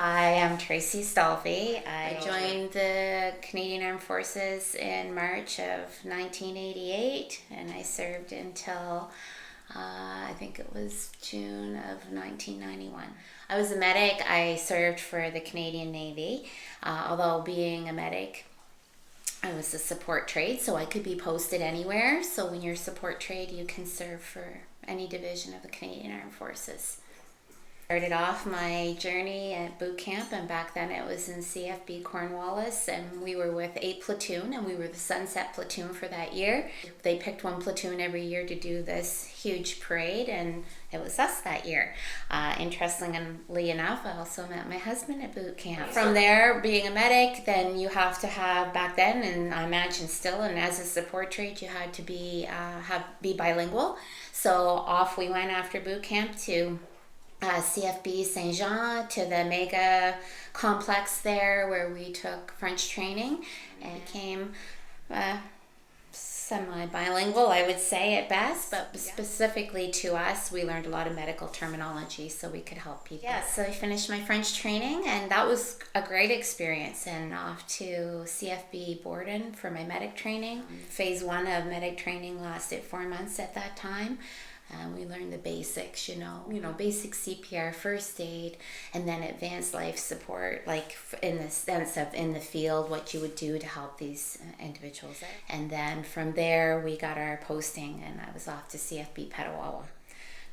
Hi, I'm Tracy Astolfi. I joined the Canadian Armed Forces in March of 1988, and I served until I think it was June of 1991. I was a medic. I served for the Canadian Navy. Although being a medic, I was a support trade, so I could be posted anywhere. So when you're support trade, you can serve for any division of the Canadian Armed Forces. Started off my journey at boot camp, and back then it was in CFB Cornwallis, and we were with a platoon, and we were the sunset platoon for that year. They picked one platoon every year to do this huge parade, and it was us that year. Interestingly enough, I also met my husband at boot camp. From there, being a medic, then you have to have, back then, and I imagine still, and as a support trade, you had to be bilingual. So off we went after boot camp to CFB Saint Jean, to the mega complex there where we took French training and became semi-bilingual, I would say at best, but specifically to us, we learned a lot of medical terminology so we could help people. Yeah, so I finished my French training, and that was a great experience, and off to CFB Borden for my medic training. Phase 1 of medic training lasted 4 months at that time. We learned the basics, basic CPR, first aid, and then advanced life support, like in the sense of in the field, what you would do to help these individuals. And then from there, we got our posting, and I was off to CFB Petawawa.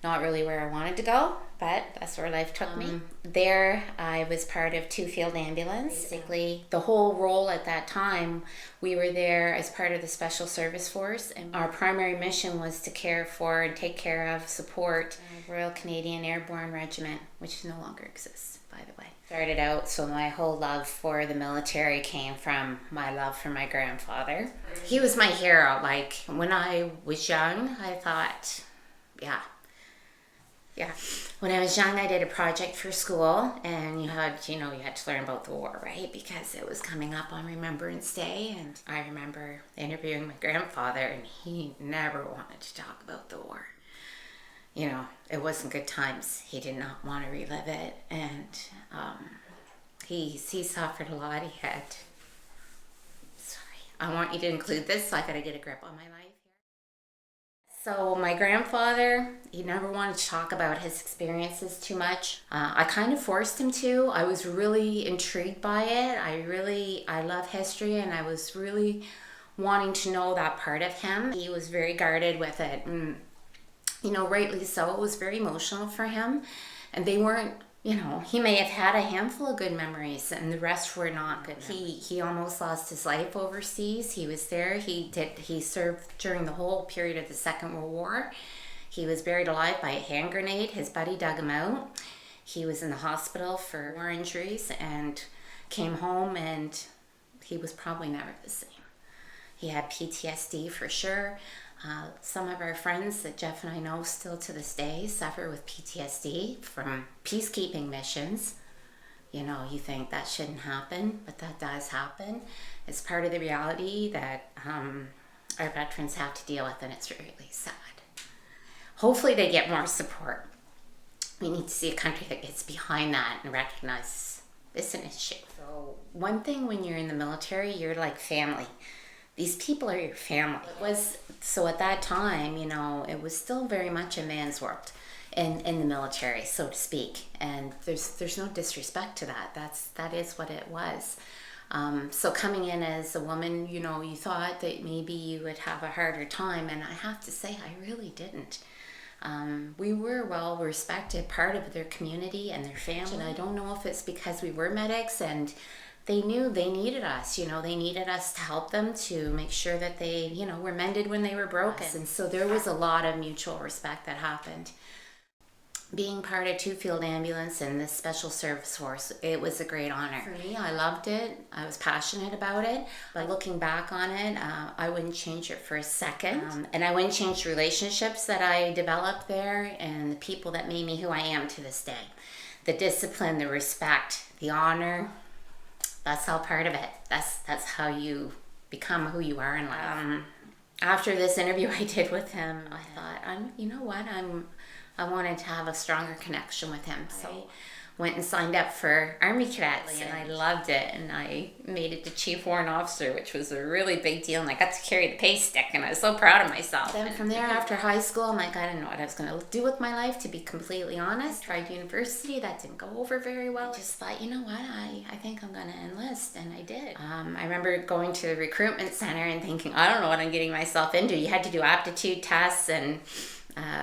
Not really where I wanted to go, but that's where life took me. There, I was part of 2 field ambulance. Basically, the whole role at that time, we were there as part of the Special Service Force, and our primary mission was to care for and take care of, support Royal Canadian Airborne Regiment, which no longer exists, by the way. Started out, so my whole love for the military came from my love for my grandfather. He was my hero. Like, when I was young, I thought, yeah. When I was young, I did a project for school, and you had to learn about the war, right? Because it was coming up on Remembrance Day, and I remember interviewing my grandfather, and he never wanted to talk about the war. It wasn't good times. He did not want to relive it, and he suffered a lot. I want you to include this, so I gotta get a grip on my life. So my grandfather, he never wanted to talk about his experiences too much. I kind of forced him to. I was really intrigued by it. I love history, and I was really wanting to know that part of him. He was very guarded with it, and rightly so. It was very emotional for him, and they weren't. He may have had a handful of good memories, and the rest were not good. He almost lost his life overseas. He was there. He served during the whole period of the Second World War. He was buried alive by a hand grenade. His buddy dug him out. He was in the hospital for war injuries and came home, and he was probably never the same. He had PTSD for sure. Some of our friends that Jeff and I know still to this day suffer with PTSD from peacekeeping missions. You think that shouldn't happen, but that does happen. It's part of the reality that our veterans have to deal with, and it's really sad. Hopefully they get more support. We need to see a country that gets behind that and recognizes it's an issue. So one thing when you're in the military, you're like family. These people are your family. So at that time, it was still very much a man's world in the military, so to speak. And there's no disrespect to that. That is what it was. So coming in as a woman, you thought that maybe you would have a harder time, and I have to say, I really didn't. We were well respected, part of their community and their family. And I don't know if it's because we were medics and they knew they needed us, they needed us to help them, to make sure that they, were mended when they were broken. And so there was a lot of mutual respect that happened. Being part of 2 field ambulance and the Special Service Force, it was a great honor. For me, I loved it. I was passionate about it. But looking back on it, I wouldn't change it for a second. And I wouldn't change the relationships that I developed there and the people that made me who I am to this day. The discipline, the respect, the honor. That's all part of it. That's how you become who you are in life. After this interview I did with him, I thought, I wanted to have a stronger connection with him. So went and signed up for Army cadets, and I loved it, and I made it to Chief Warrant Officer, which was a really big deal, and I got to carry the pay stick, and I was so proud of myself. Then from there, after high school, I'm like, I didn't know what I was going to do with my life, to be completely honest. Tried university, that didn't go over very well. I just thought, you know what, I think I'm going to enlist, and I did. I remember going to the recruitment center and thinking, I don't know what I'm getting myself into. You had to do aptitude tests, and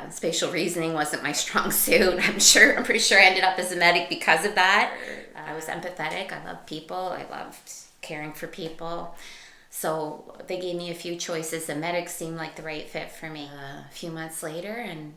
spatial reasoning wasn't my strong suit. I'm pretty sure I ended up as a medic because of that. I was empathetic. I loved people. I loved caring for people. So they gave me a few choices. The medic seemed like the right fit for me. A few months later, and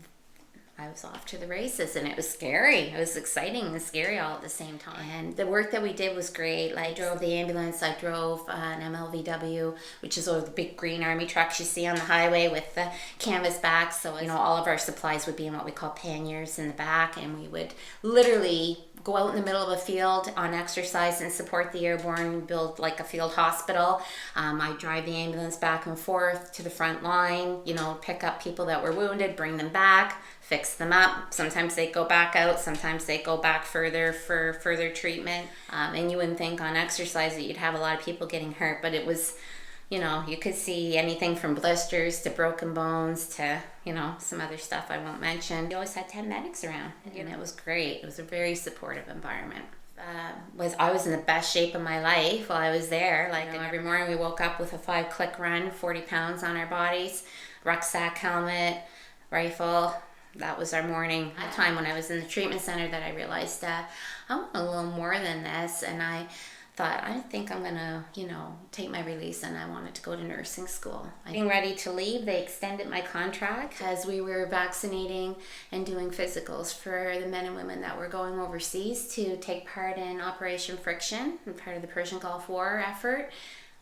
I was off to the races, and it was scary. It was exciting and scary all at the same time. And the work that we did was great. I drove the ambulance. I drove an MLVW, which is all the big green army trucks you see on the highway with the canvas back. So, all of our supplies would be in what we call panniers in the back, and we would literally go out in the middle of a field on exercise and support the airborne, build like a field hospital. I drive the ambulance back and forth to the front line, pick up people that were wounded, bring them back, fix them up. Sometimes they go back out, sometimes they go back further for further treatment. And you wouldn't think on exercise that you'd have a lot of people getting hurt, but it was, you could see anything from blisters to broken bones to, some other stuff I won't mention. We always had 10 medics around, and it was great. It was a very supportive environment. I was in the best shape of my life while I was there. Every morning we woke up with a 5-click run, 40 pounds on our bodies, rucksack, helmet, rifle. That was our morning. At time when I was in the treatment center that I realized I want a little more than this, and I thought, I think I'm gonna, take my release, and I wanted to go to nursing school. Getting ready to leave, they extended my contract as we were vaccinating and doing physicals for the men and women that were going overseas to take part in Operation Friction, and part of the Persian Gulf War effort.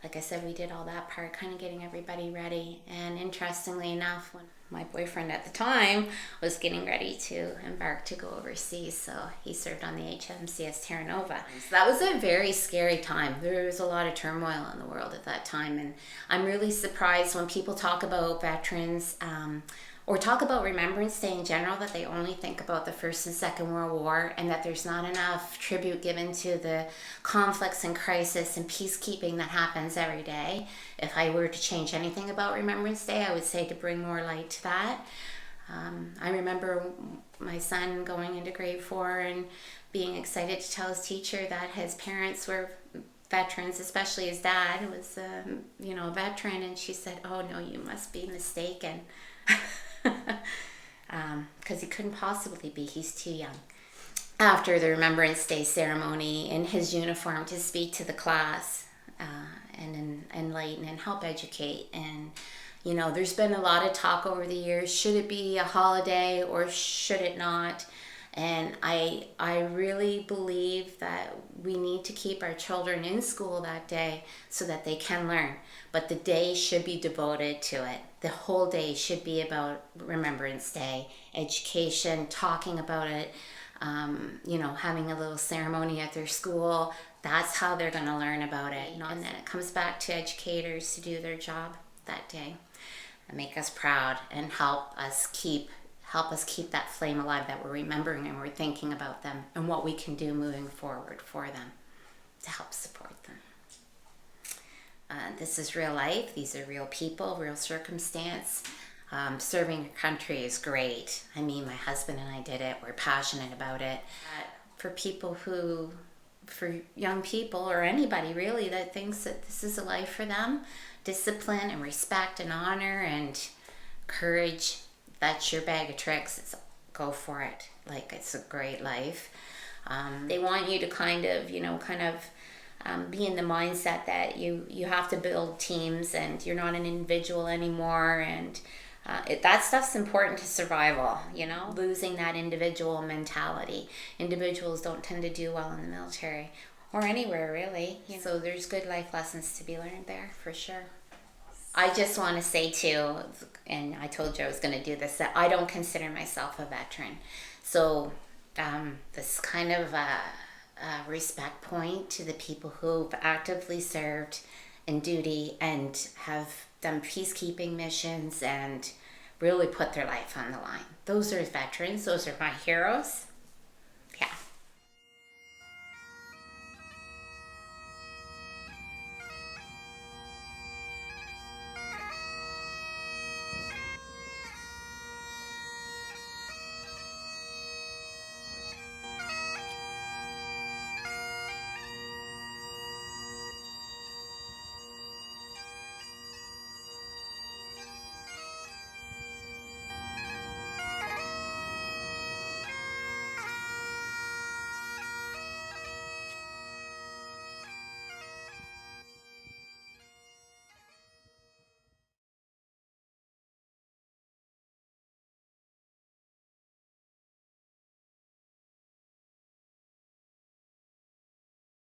Like I said, we did all that part, kind of getting everybody ready. And interestingly enough, when my boyfriend at the time was getting ready to embark to go overseas, so he served on the HMCS Terra Nova. So that was a very scary time. There was a lot of turmoil in the world at that time, and I'm really surprised when people talk about veterans or talk about Remembrance Day in general, that they only think about the First and Second World War, and that there's not enough tribute given to the conflicts and crisis and peacekeeping that happens every day. If I were to change anything about Remembrance Day, I would say to bring more light to that. I remember my son going into grade 4 and being excited to tell his teacher that his parents were veterans, especially his dad was a veteran, and she said, "Oh no, you must be mistaken." Because he couldn't possibly be, he's too young. After the Remembrance Day ceremony, in his uniform, to speak to the class and enlighten and help educate. And there's been a lot of talk over the years, should it be a holiday or should it not? And I really believe that we need to keep our children in school that day so that they can learn. But the day should be devoted to it. The whole day should be about Remembrance Day, education, talking about it, having a little ceremony at their school. That's how they're going to learn about it. And then it comes back to educators to do their job that day and make us proud and help us keep that flame alive, that we're remembering and we're thinking about them and what we can do moving forward for them to help support them. This is real life. These are real people, real circumstance. Serving your country is great. My husband and I did it. We're passionate about it. For young people or anybody really that thinks that this is a life for them, discipline and respect and honor and courage, that's your bag of tricks. Go for it. It's a great life. They want you to kind of be in the mindset that you have to build teams and you're not an individual anymore, and that stuff's important to survival. Losing that individual mentality. Individuals don't tend to do well in the military or anywhere really. So there's good life lessons to be learned there for sure. I just want to say too, and I told you I was going to do this, that I don't consider myself a veteran. So this kind of a respect point to the people who've actively served in duty and have done peacekeeping missions and really put their life on the line. Those are veterans. Those are my heroes.